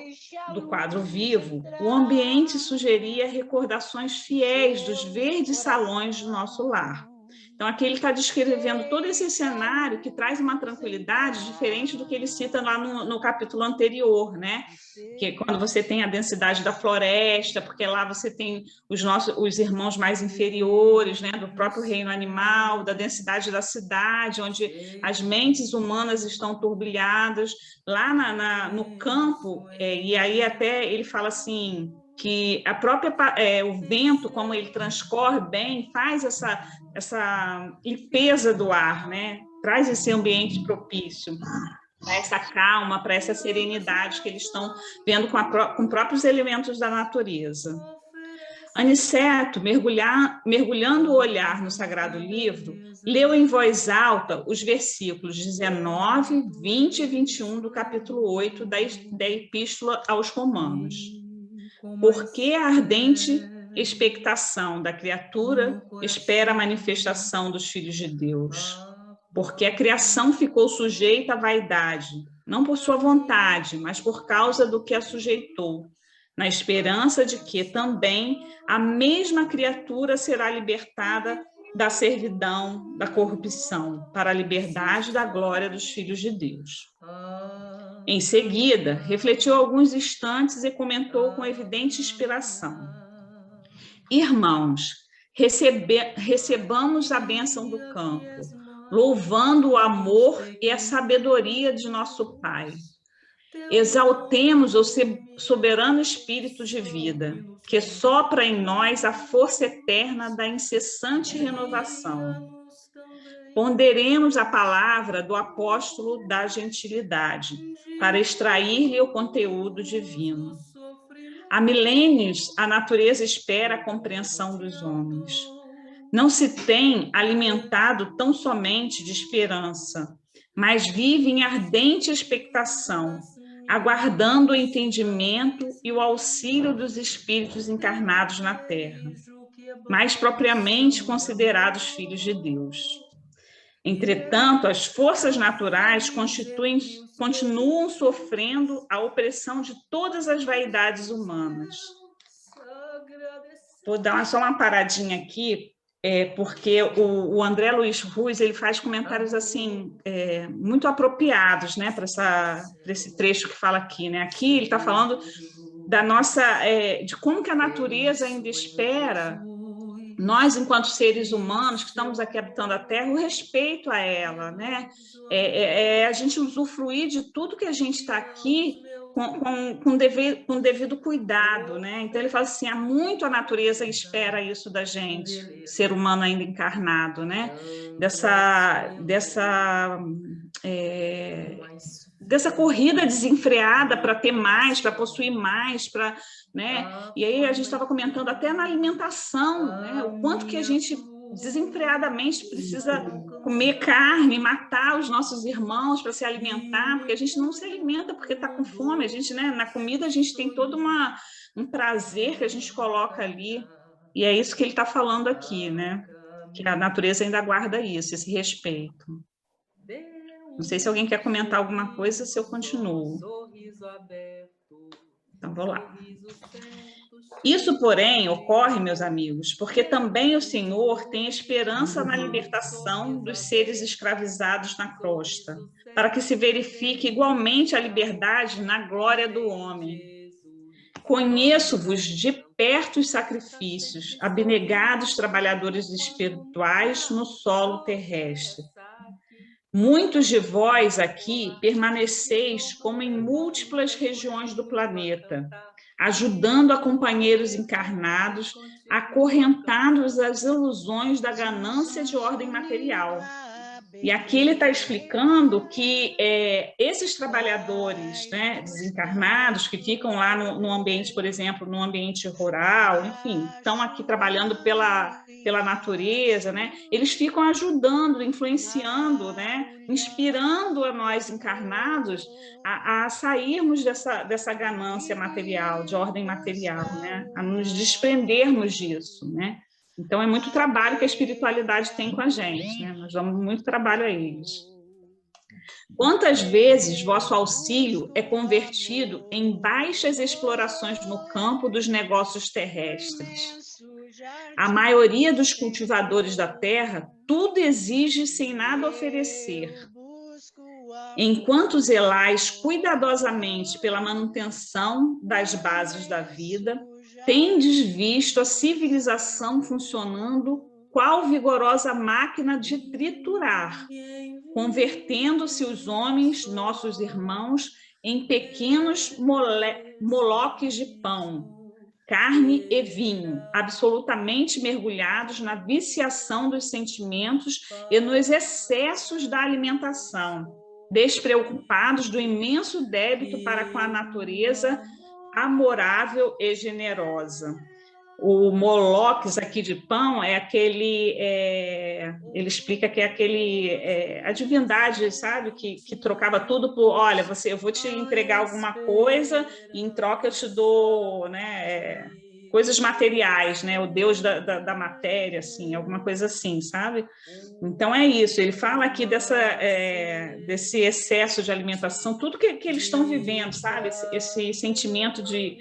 do quadro vivo, o ambiente sugeria recordações fiéis dos verdes salões do nosso lar. Então, aqui ele está descrevendo todo esse cenário que traz uma tranquilidade diferente do que ele cita lá no capítulo anterior, né? Que é quando você tem a densidade da floresta, porque lá você tem os irmãos mais inferiores, né? Do próprio reino animal, da densidade da cidade, onde as mentes humanas estão turbilhadas. Lá no campo, e aí até ele fala assim, que a própria, o vento, como ele transcorre bem, faz essa limpeza do ar, né? Traz esse ambiente propício, para essa calma, para essa serenidade que eles estão vendo com próprios elementos da natureza. Aniceto, mergulhando o olhar no Sagrado Livro, leu em voz alta os versículos 19, 20 e 21 do capítulo 8 da Epístola aos Romanos. Porque a ardente expectação da criatura espera a manifestação dos filhos de Deus. Porque a criação ficou sujeita à vaidade, não por sua vontade, mas por causa do que a sujeitou, na esperança de que também a mesma criatura será libertada da servidão, da corrupção, para a liberdade da glória dos filhos de Deus. Em seguida, refletiu alguns instantes e comentou com evidente inspiração: Irmãos, recebamos a bênção do campo, louvando o amor e a sabedoria de nosso Pai. Exaltemos o soberano Espírito de vida, que sopra em nós a força eterna da incessante renovação. Ponderemos a palavra do apóstolo da gentilidade, para extrair-lhe o conteúdo divino. Há milênios, a natureza espera a compreensão dos homens. Não se tem alimentado tão somente de esperança, mas vive em ardente expectação, aguardando o entendimento e o auxílio dos espíritos encarnados na terra, mais propriamente considerados filhos de Deus. Entretanto, as forças naturais continuam sofrendo a opressão de todas as vaidades humanas. Vou dar só uma paradinha aqui, porque o André Luiz Ruiz ele faz comentários assim muito apropriados, né, para esse trecho que fala aqui, né? Aqui ele está falando da de como que a natureza ainda espera nós, enquanto seres humanos que estamos aqui habitando a Terra, o respeito a ela, né? A gente usufruir de tudo que a gente está aqui com devido cuidado, né? Então ele fala assim, há muito a natureza espera isso da gente, ser humano ainda encarnado, né? Dessa corrida desenfreada para ter mais, para possuir mais, né? E aí a gente estava comentando até na alimentação, né? O quanto que a gente desenfreadamente precisa comer carne, matar os nossos irmãos para se alimentar, porque a gente não se alimenta porque está com fome. A gente, né? Na comida a gente tem todo um prazer que a gente coloca ali, e é isso que ele está falando aqui, né? Que a natureza ainda guarda isso, esse respeito. Não sei se alguém quer comentar alguma coisa, se eu continuo. Então, vou lá. Isso, porém, ocorre, meus amigos, porque também o Senhor tem esperança na libertação dos seres escravizados na crosta, para que se verifique igualmente a liberdade na glória do homem. Conheço-vos de perto os sacrifícios, abnegados trabalhadores espirituais no solo terrestre. Muitos de vós aqui permaneceis como em múltiplas regiões do planeta, ajudando a companheiros encarnados, acorrentados às ilusões da ganância de ordem material. E aqui ele está explicando que esses trabalhadores, né, desencarnados, que ficam lá no ambiente, por exemplo, no ambiente rural, enfim, estão aqui trabalhando pela natureza, né, eles ficam ajudando, influenciando, né, inspirando a nós encarnados a sairmos dessa ganância material, de ordem material, né, a nos desprendermos disso, né. Então, é muito trabalho que a espiritualidade tem com a gente, né? Nós damos muito trabalho a eles. Quantas vezes vosso auxílio é convertido em baixas explorações no campo dos negócios terrestres? A maioria dos cultivadores da terra tudo exige sem nada oferecer. Enquanto zelais cuidadosamente pela manutenção das bases da vida, tendes visto a civilização funcionando qual vigorosa máquina de triturar, convertendo-se os homens, nossos irmãos, em pequenos moloques de pão, carne e vinho, absolutamente mergulhados na viciação dos sentimentos e nos excessos da alimentação, despreocupados do imenso débito para com a natureza amorável e generosa. O moloques aqui de pão é aquele, ele explica que é aquele, a divindade, sabe, que trocava tudo por, olha, eu vou te entregar alguma coisa e em troca eu te dou, né, coisas materiais, né, o deus da matéria, assim, alguma coisa assim, sabe? Então é isso, ele fala aqui desse excesso de alimentação, tudo que eles estão vivendo, sabe? Esse sentimento de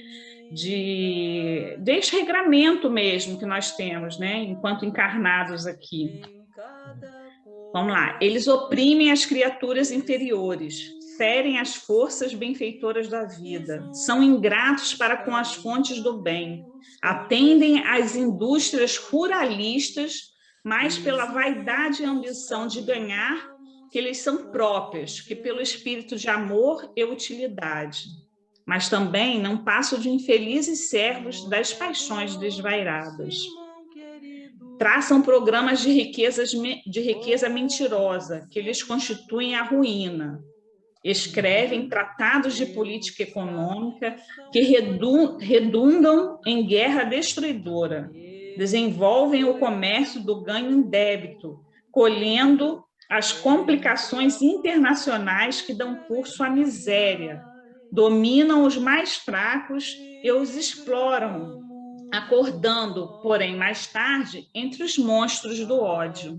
desregramento mesmo que nós temos, né, enquanto encarnados aqui. Vamos lá. Eles oprimem as criaturas inferiores, ferem as forças benfeitoras da vida, são ingratos para com as fontes do bem, atendem às indústrias ruralistas, mas pela vaidade e ambição de ganhar que eles são próprias, que pelo espírito de amor e utilidade. Mas também não passam de infelizes servos das paixões desvairadas. Traçam programas de riqueza mentirosa, que lhes constituem a ruína. Escrevem tratados de política econômica que redundam em guerra destruidora. Desenvolvem o comércio do ganho em débito, colhendo as complicações internacionais que dão curso à miséria. Dominam os mais fracos e os exploram, acordando, porém, mais tarde, entre os monstros do ódio.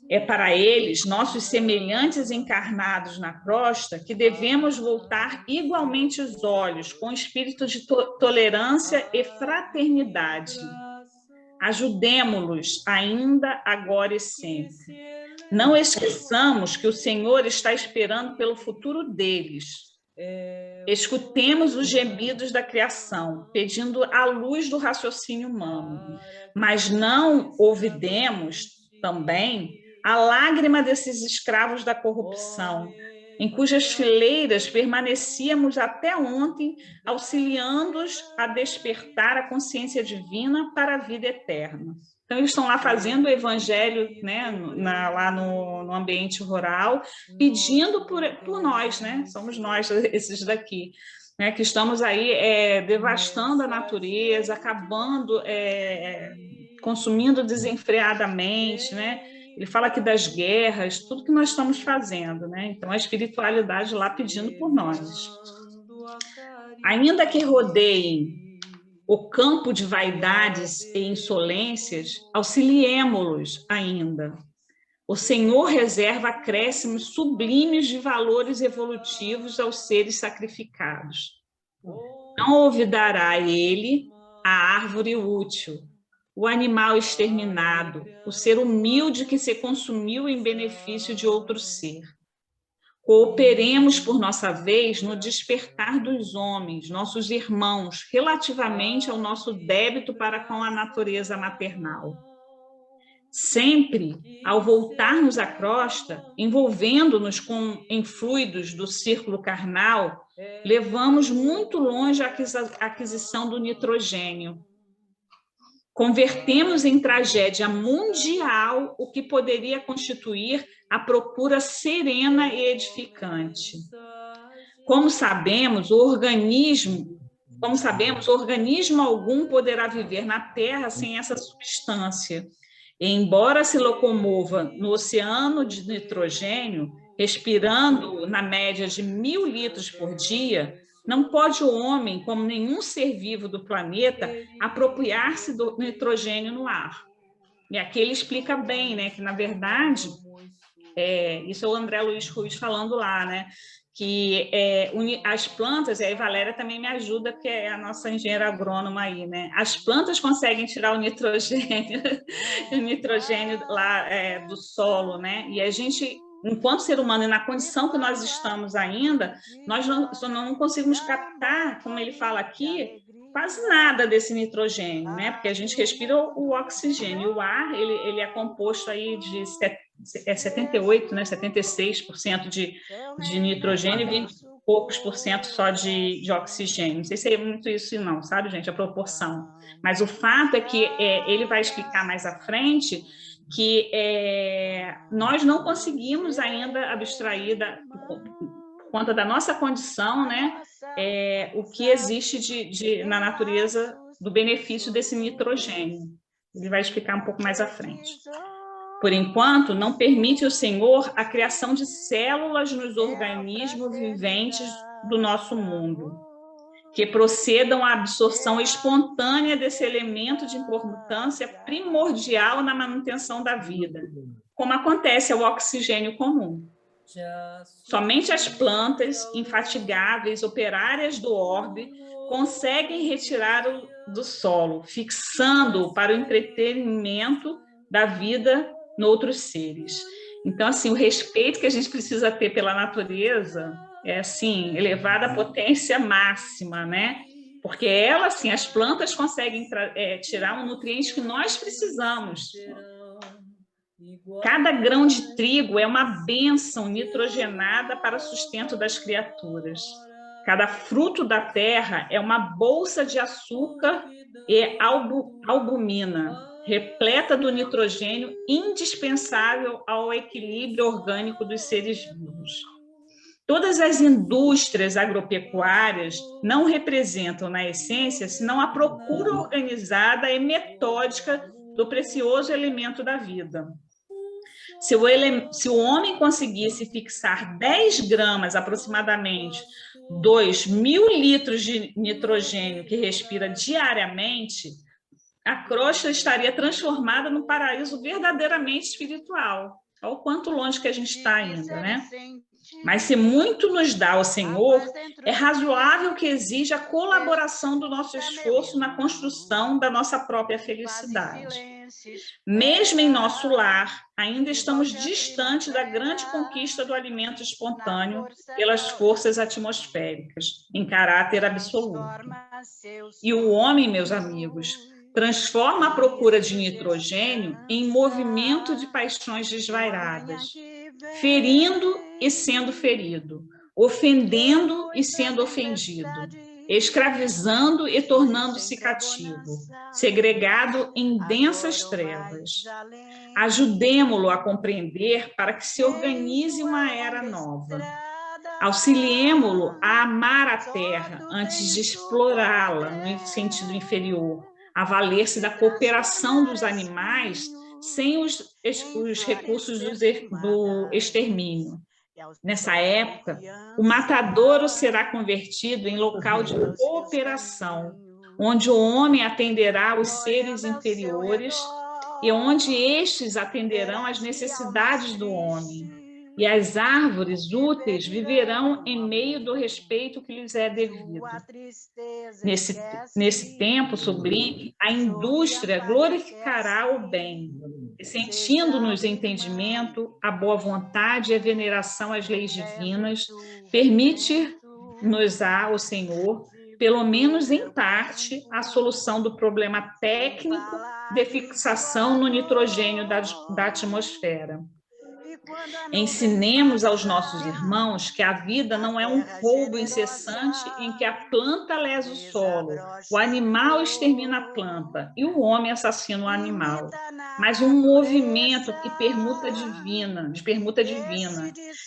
É para eles, nossos semelhantes encarnados na crosta, que devemos voltar igualmente os olhos, com espírito de tolerância e fraternidade. Ajudemo-los ainda, agora e sempre. Não esqueçamos que o Senhor está esperando pelo futuro deles. Escutemos os gemidos da criação, pedindo a luz do raciocínio humano, mas não ouvidemos também a lágrima desses escravos da corrupção, em cujas fileiras permanecíamos até ontem, auxiliando-os a despertar a consciência divina para a vida eterna. Então, eles estão lá fazendo o evangelho, né, lá no ambiente rural, pedindo por nós, né? Somos nós, esses daqui, né, que estamos aí devastando a natureza, acabando, consumindo desenfreadamente, né? Ele fala aqui das guerras, tudo que nós estamos fazendo, né? Então, a espiritualidade lá pedindo por nós. Ainda que rodeiem o campo de vaidades e insolências, auxiliemo-los ainda. O Senhor reserva acréscimos sublimes de valores evolutivos aos seres sacrificados. Não olvidará ele a árvore útil, o animal exterminado, o ser humilde que se consumiu em benefício de outro ser. Cooperemos por nossa vez no despertar dos homens, nossos irmãos, relativamente ao nosso débito para com a natureza maternal. Sempre, ao voltarmos à crosta, envolvendo-nos em fluidos do círculo carnal, levamos muito longe a aquisição do nitrogênio. Convertemos em tragédia mundial o que poderia constituir a procura serena e edificante. Como sabemos, organismo algum poderá viver na Terra sem essa substância. E, embora se locomova no oceano de nitrogênio, respirando na média de 1.000 litros por dia, não pode o homem, como nenhum ser vivo do planeta, apropriar-se do nitrogênio no ar. E aqui ele explica bem, né, que, na verdade, Isso é o André Luiz Ruiz falando lá, né? Que as plantas, e aí Valéria também me ajuda, porque é a nossa engenheira agrônoma aí, né? As plantas conseguem tirar o nitrogênio, o nitrogênio lá do solo, né? E a gente, enquanto ser humano, e na condição que nós estamos ainda, nós não conseguimos captar, como ele fala aqui, quase nada desse nitrogênio, né? Porque a gente respira o oxigênio, o ar, ele é composto aí de 78%, né? 76% de nitrogênio e 20 e poucos por cento só de oxigênio. Não sei se é muito isso não, sabe, gente, a proporção. Mas o fato é que ele vai explicar mais à frente que nós não conseguimos ainda abstrair por conta da nossa condição, né, o que existe na natureza do benefício desse nitrogênio. Ele vai explicar um pouco mais à frente. Por enquanto, não permite o Senhor a criação de células nos organismos viventes do nosso mundo, que procedam à absorção espontânea desse elemento de importância primordial na manutenção da vida, como acontece ao oxigênio comum. Somente as plantas, infatigáveis, operárias do orbe, conseguem retirá-lo do solo, fixando-o para o entretenimento da vida noutros seres. Então, assim, o respeito que a gente precisa ter pela natureza é, assim, elevado à potência máxima, né? Porque ela, assim, as plantas conseguem tirar um nutriente que nós precisamos. Cada grão de trigo é uma bênção nitrogenada para o sustento das criaturas. Cada fruto da terra é uma bolsa de açúcar e albumina, repleta do nitrogênio indispensável ao equilíbrio orgânico dos seres vivos. Todas as indústrias agropecuárias não representam, na essência, senão a procura organizada e metódica do precioso elemento da vida. Se o homem conseguisse fixar 10 gramas, aproximadamente, 2.000 litros de nitrogênio que respira diariamente, a crosta estaria transformada num paraíso verdadeiramente espiritual. Olha o quanto longe que a gente está ainda, né? Mas se muito nos dá o Senhor, é razoável que exija a colaboração do nosso esforço na construção da nossa própria felicidade. Mesmo em nosso lar, ainda estamos distantes da grande conquista do alimento espontâneo pelas forças atmosféricas, em caráter absoluto. E o homem, meus amigos, transforma a procura de nitrogênio em movimento de paixões desvairadas, ferindo e sendo ferido, ofendendo e sendo ofendido, escravizando e tornando-se cativo, segregado em densas trevas. Ajudemo-lo a compreender para que se organize uma era nova. Auxiliemo-lo a amar a terra antes de explorá-la no sentido inferior, a valer-se da cooperação dos animais sem os recursos do extermínio. Nessa época, o matadouro será convertido em local de cooperação, onde o homem atenderá os seres inferiores e onde estes atenderão às necessidades do homem. E as árvores úteis viverão em meio do respeito que lhes é devido. Nesse tempo sublime, a indústria glorificará o bem, sentindo-nos entendimento, a boa vontade e a veneração às leis divinas, permite-nos o Senhor, pelo menos em parte, a solução do problema técnico de fixação no nitrogênio da atmosfera. Ensinemos aos nossos irmãos que a vida não é um roubo incessante em que a planta lesa o solo, o animal extermina a planta e o homem assassina o animal, mas um movimento de permuta divina,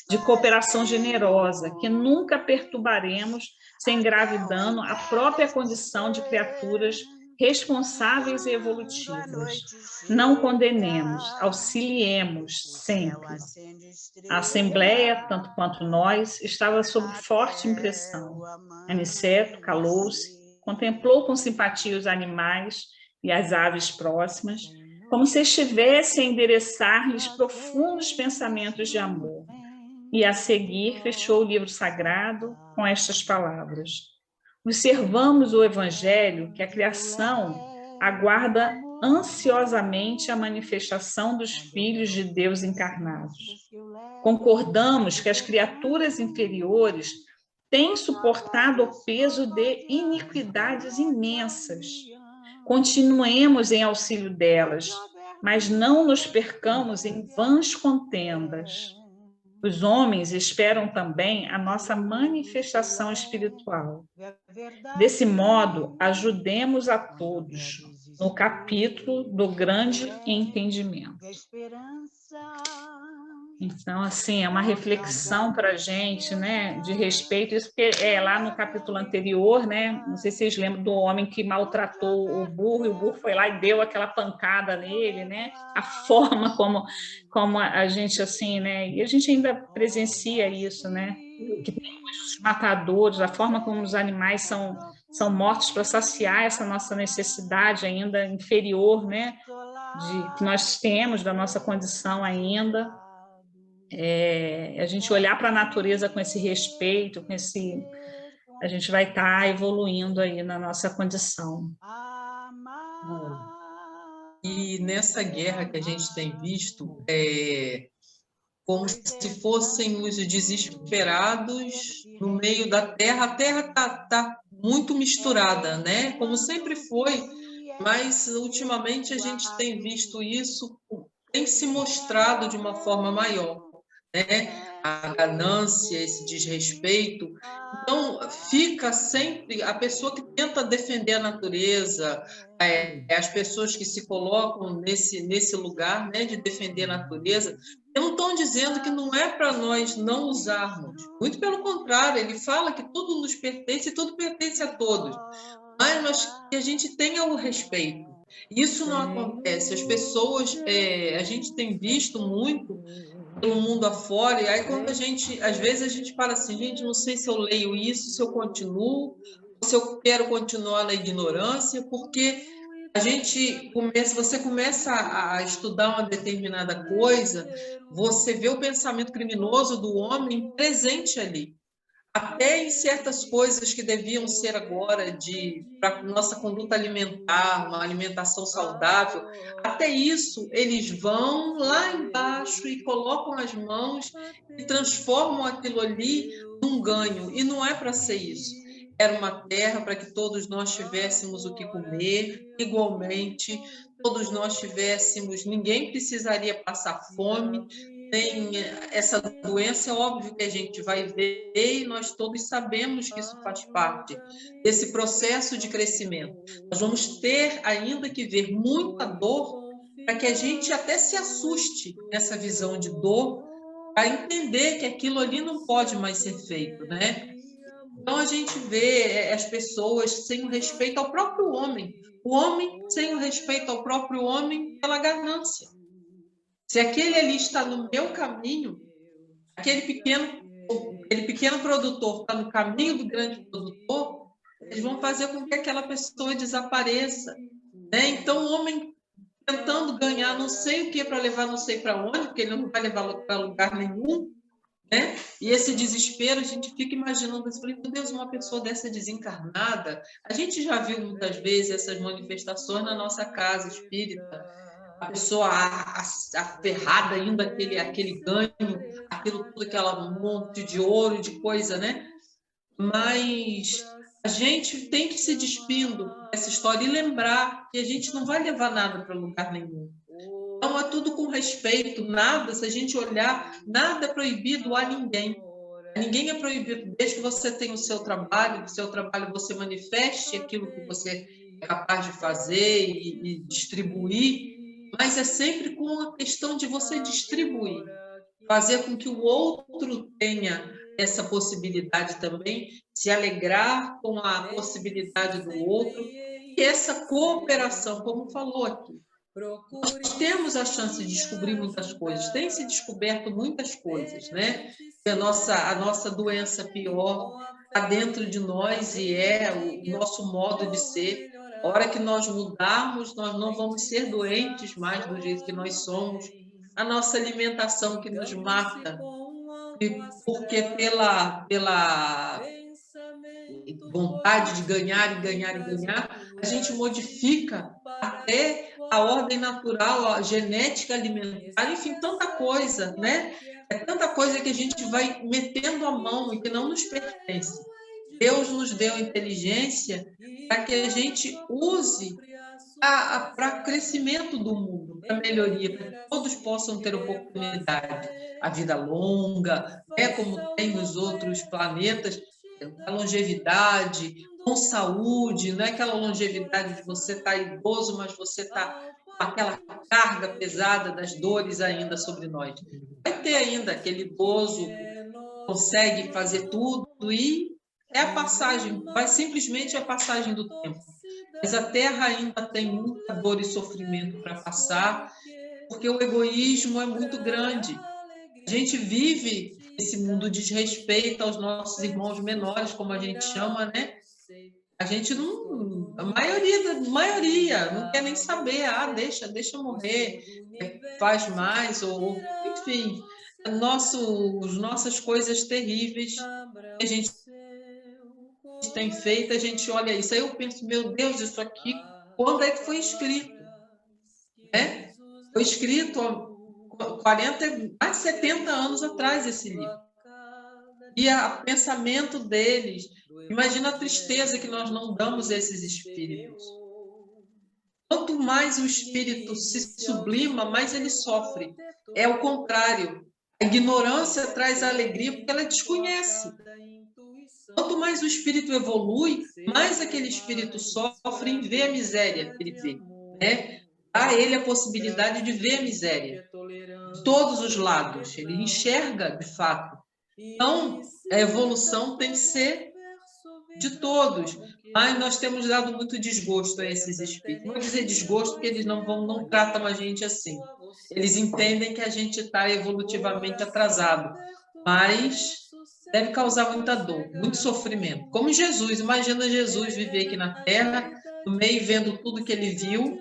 de cooperação generosa, que nunca perturbaremos sem grave dano à própria condição de criaturas responsáveis e evolutivas. Não condenemos, auxiliemos sempre. A Assembleia, tanto quanto nós, estava sob forte impressão. Aniceto calou-se, contemplou com simpatia os animais e as aves próximas, como se estivesse a endereçar-lhes profundos pensamentos de amor. E a seguir fechou o livro sagrado com estas palavras: observamos o Evangelho que a criação aguarda ansiosamente a manifestação dos filhos de Deus encarnados. Concordamos que as criaturas inferiores têm suportado o peso de iniquidades imensas. Continuemos em auxílio delas, mas não nos percamos em vãs contendas. Os homens esperam também a nossa manifestação espiritual. Desse modo, ajudemos a todos no capítulo do grande entendimento. Então, assim, é uma reflexão para a gente, né, de respeito. Isso porque lá no capítulo anterior, né, não sei se vocês lembram do homem que maltratou o burro, e o burro foi lá e deu aquela pancada nele, né, a forma como a gente, assim, né, e a gente ainda presencia isso, né, que tem os matadores, a forma como os animais são mortos para saciar essa nossa necessidade ainda inferior, né, que nós temos da nossa condição ainda. A gente olhar para a natureza com esse respeito, a gente vai estar evoluindo aí na nossa condição. E nessa guerra que a gente tem visto, como se fossem os desesperados no meio da terra. A terra está muito misturada, né? Como sempre foi, mas ultimamente a gente tem visto isso, tem se mostrado de uma forma maior, né? A ganância, esse desrespeito. Então, fica sempre a pessoa que tenta defender a natureza, as pessoas que se colocam nesse lugar, né, de defender a natureza. Eu não estou dizendo que não é para nós não usarmos. Muito pelo contrário, ele fala que tudo nos pertence e tudo pertence a todos. Mas que a gente tenha o respeito. Isso não acontece. As pessoas, a gente tem visto muito pelo mundo afora, e aí quando às vezes a gente fala assim, gente, não sei se eu leio isso, se eu continuo, se eu quero continuar na ignorância, porque você começa a estudar uma determinada coisa, você vê o pensamento criminoso do homem presente ali. Até em certas coisas que deviam ser agora para nossa conduta alimentar, uma alimentação saudável, até isso eles vão lá embaixo e colocam as mãos e transformam aquilo ali num ganho. E não é para ser isso. Era uma terra para que todos nós tivéssemos o que comer, igualmente, todos nós tivéssemos, ninguém precisaria passar fome. Tem essa doença, é óbvio que a gente vai ver e nós todos sabemos que isso faz parte desse processo de crescimento. Nós vamos ter ainda que ver muita dor para que a gente até se assuste nessa visão de dor, para entender que aquilo ali não pode mais ser feito, né? Então a gente vê as pessoas sem o respeito ao próprio homem, o homem sem o respeito ao próprio homem pela ganância. Se aquele ali está no meu caminho, aquele pequeno produtor está no caminho do grande produtor, eles vão fazer com que aquela pessoa desapareça, né? Então, o homem tentando ganhar não sei o que para levar não sei para onde, porque ele não vai levar para lugar nenhum, né? E esse desespero, a gente fica imaginando, meu Deus, uma pessoa dessa desencarnada. A gente já viu muitas vezes essas manifestações na nossa casa espírita, a pessoa aferrada ainda aquele ganho, aquilo tudo, aquela monte de ouro, de coisa, né? Mas a gente tem que se despindo dessa história e lembrar que a gente não vai levar nada para lugar nenhum. Então, é tudo com respeito, nada, se a gente olhar, nada é proibido a ninguém. Ninguém é proibido, desde que você tenha o seu trabalho você manifeste aquilo que você é capaz de fazer e distribuir, mas é sempre com a questão de você distribuir, fazer com que o outro tenha essa possibilidade também, se alegrar com a possibilidade do outro, e essa cooperação, como falou aqui. Nós temos a chance de descobrir muitas coisas, tem se descoberto muitas coisas, né? A nossa doença pior está dentro de nós e é o nosso modo de ser. A hora que nós mudarmos, nós não vamos ser doentes mais do jeito que nós somos. A nossa alimentação que nos mata, porque pela vontade de ganhar, a gente modifica até a ordem natural, a genética alimentar, enfim, tanta coisa, né? É tanta coisa que a gente vai metendo a mão e que não nos pertence. Deus nos deu inteligência para que a gente use para crescimento do mundo, para melhoria, para que todos possam ter oportunidade. A vida longa, como tem nos outros planetas, a longevidade, com saúde, não é aquela longevidade de você estar idoso, mas você está com aquela carga pesada das dores ainda sobre nós. Vai ter ainda aquele idoso que consegue fazer tudo e é a passagem, vai simplesmente a passagem do tempo. Mas a Terra ainda tem muita dor e sofrimento para passar, porque o egoísmo é muito grande. A gente vive esse mundo desrespeita aos nossos irmãos menores, como a gente chama, né? A gente não... A maioria não quer nem saber. Deixa morrer, faz mais, ou enfim, nossas coisas terríveis que a gente tem feito, a gente olha isso. Aí eu penso, meu Deus, isso aqui, quando é que foi escrito? Né? Foi escrito há 40, mais de 70 anos atrás esse livro. E o pensamento deles, imagina a tristeza que nós não damos a esses espíritos. Quanto mais o espírito se sublima, mais ele sofre. É o contrário. A ignorância traz a alegria porque ela desconhece. Quanto mais o espírito evolui, mais aquele espírito sofre em ver a miséria que ele vê. Né? Dá a ele a possibilidade de ver a miséria. De todos os lados. Ele enxerga, de fato. Então, a evolução tem que ser de todos. Mas nós temos dado muito desgosto a esses espíritos. Não vou dizer desgosto porque eles não tratam a gente assim. Eles entendem que a gente está evolutivamente atrasado. Mas deve causar muita dor, muito sofrimento. Como Jesus, imagina Jesus viver aqui na Terra, no meio vendo tudo que ele viu,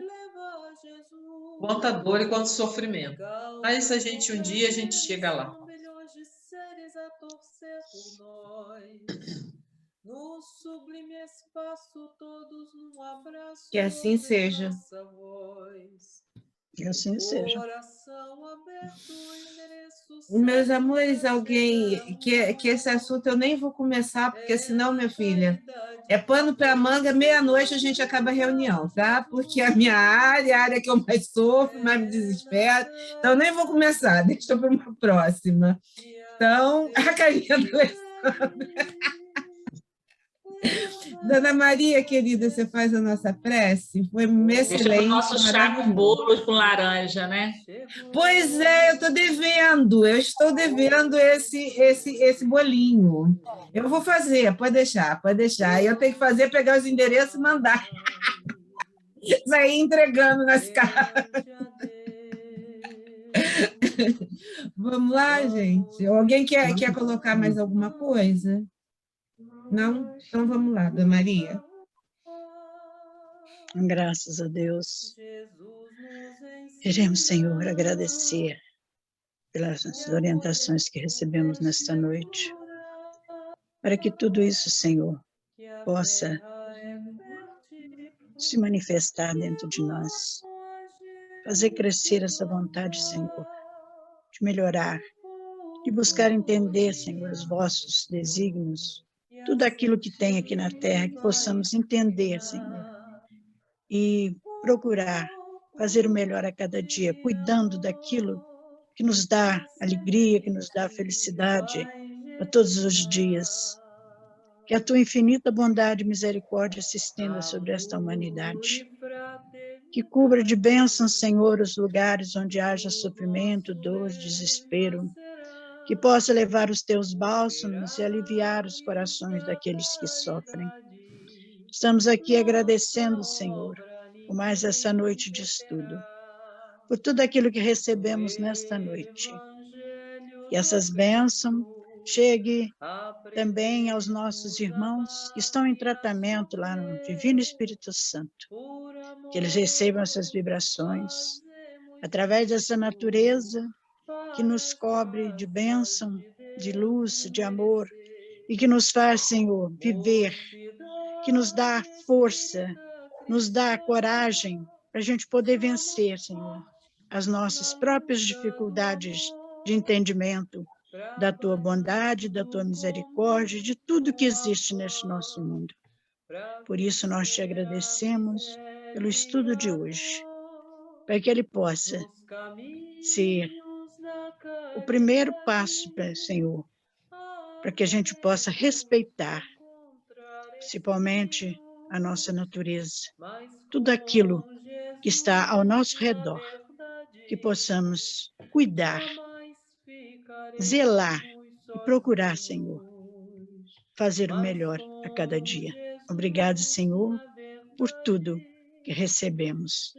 quanta dor e quanto sofrimento. Mas um dia a gente chega lá. Que assim seja. Que assim seja. Meus amores, alguém... Que esse assunto eu nem vou começar, porque senão, minha filha, é pano para manga, meia-noite a gente acaba a reunião, tá? Porque a minha área, a área que eu mais sofro, mais me desespero. Então, eu nem vou começar, deixa para uma próxima. Então, a carinha do Alessandra. Dona Maria, querida, você faz a nossa prece? Foi excelente. O nosso chá com bolo com laranja, né? Pois é, eu estou devendo esse bolinho. Eu vou fazer, pode deixar. Eu tenho que fazer, pegar os endereços e mandar. Sair entregando nas casas. Vamos lá, gente? Alguém quer colocar mais alguma coisa? Não? Então vamos lá, Dona Maria. Graças a Deus. Queremos, Senhor, agradecer pelas orientações que recebemos nesta noite, para que tudo isso, Senhor, possa se manifestar dentro de nós, fazer crescer essa vontade, Senhor, de melhorar, de buscar entender, Senhor, os vossos desígnios, tudo aquilo que tem aqui na Terra, que possamos entender, Senhor, e procurar fazer o melhor a cada dia, cuidando daquilo que nos dá alegria, que nos dá felicidade a todos os dias. Que a tua infinita bondade e misericórdia se estenda sobre esta humanidade. Que cubra de bênçãos, Senhor, os lugares onde haja sofrimento, dor, desespero. Que possa levar os teus bálsamos e aliviar os corações daqueles que sofrem. Estamos aqui agradecendo, Senhor, por mais essa noite de estudo, por tudo aquilo que recebemos nesta noite. Que essas bênçãos Chegue também aos nossos irmãos que estão em tratamento lá no Divino Espírito Santo. Que eles recebam essas vibrações através dessa natureza que nos cobre de bênção, de luz, de amor, e que nos faz, Senhor, viver, que nos dá força, nos dá coragem para a gente poder vencer, Senhor, as nossas próprias dificuldades de entendimento da Tua bondade, da Tua misericórdia, de tudo que existe neste nosso mundo. Por isso nós te agradecemos pelo estudo de hoje, para que ele possa ser o primeiro passo, Senhor, para que a gente possa respeitar, principalmente a nossa natureza, tudo aquilo que está ao nosso redor, que possamos cuidar, zelar e procurar, Senhor, fazer o melhor a cada dia. Obrigado, Senhor, por tudo que recebemos,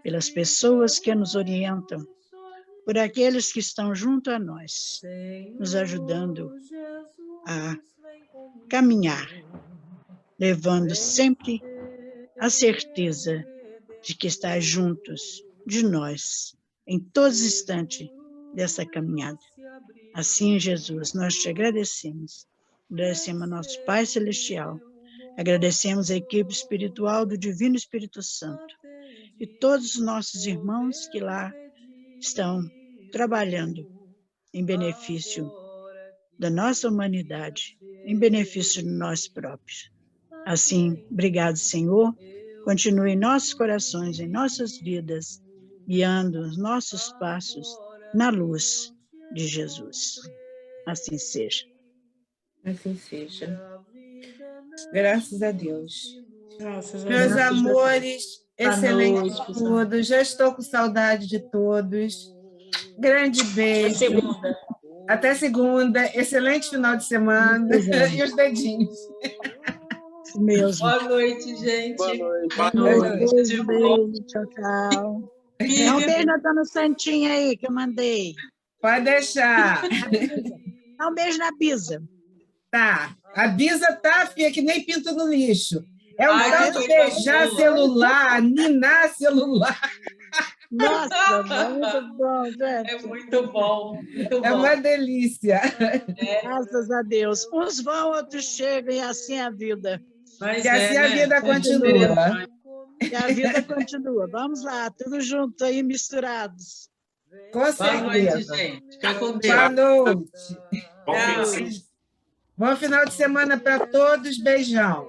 pelas pessoas que nos orientam, por aqueles que estão junto a nós, nos ajudando a caminhar, levando sempre a certeza de que está juntos de nós, em todos os instantes dessa caminhada. Assim, Jesus, nós te agradecemos. Agradecemos a nosso Pai Celestial, agradecemos a equipe espiritual do Divino Espírito Santo e todos os nossos irmãos que lá estão trabalhando em benefício da nossa humanidade, em benefício de nós próprios. Assim, obrigado, Senhor. Continue em nossos corações, em nossas vidas, guiando os nossos passos na luz de Jesus. Assim seja. Assim seja. Graças a Deus. Graças a Meus Deus. amores, excelente noite, estudo. Já estou com saudade de todos. Grande beijo. Segunda. Até segunda. Excelente final de semana. E os dedinhos. Isso mesmo. Boa noite, gente. Boa noite. Beijo, beijo. Tchau, tchau. Dá um beijo na dona Santinha aí, que eu mandei. Pode deixar. Dá um beijo na Bisa. Tá. A Bisa tá, filha, que nem pinto no lixo. É um Ai, tal que de coisa beijar boa. celular, ninar celular. Nossa, muito bom, gente. É muito bom. Muito É bom. uma delícia. Graças a Deus. Uns vão, outros chegam, e assim é a vida. Mas E assim a vida continua. E a vida continua. Vamos lá, tudo junto aí, misturados. Com Boa noite, certeza. gente. Fica com Deus. Boa noite. Bom fim de Tchau. semana. Bom final de semana para todos. Beijão.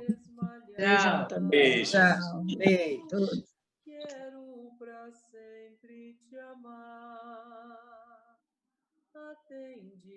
Beijão também. Beijo. Tchau. Beijo. Todos. Quero pra sempre te amar. Atende.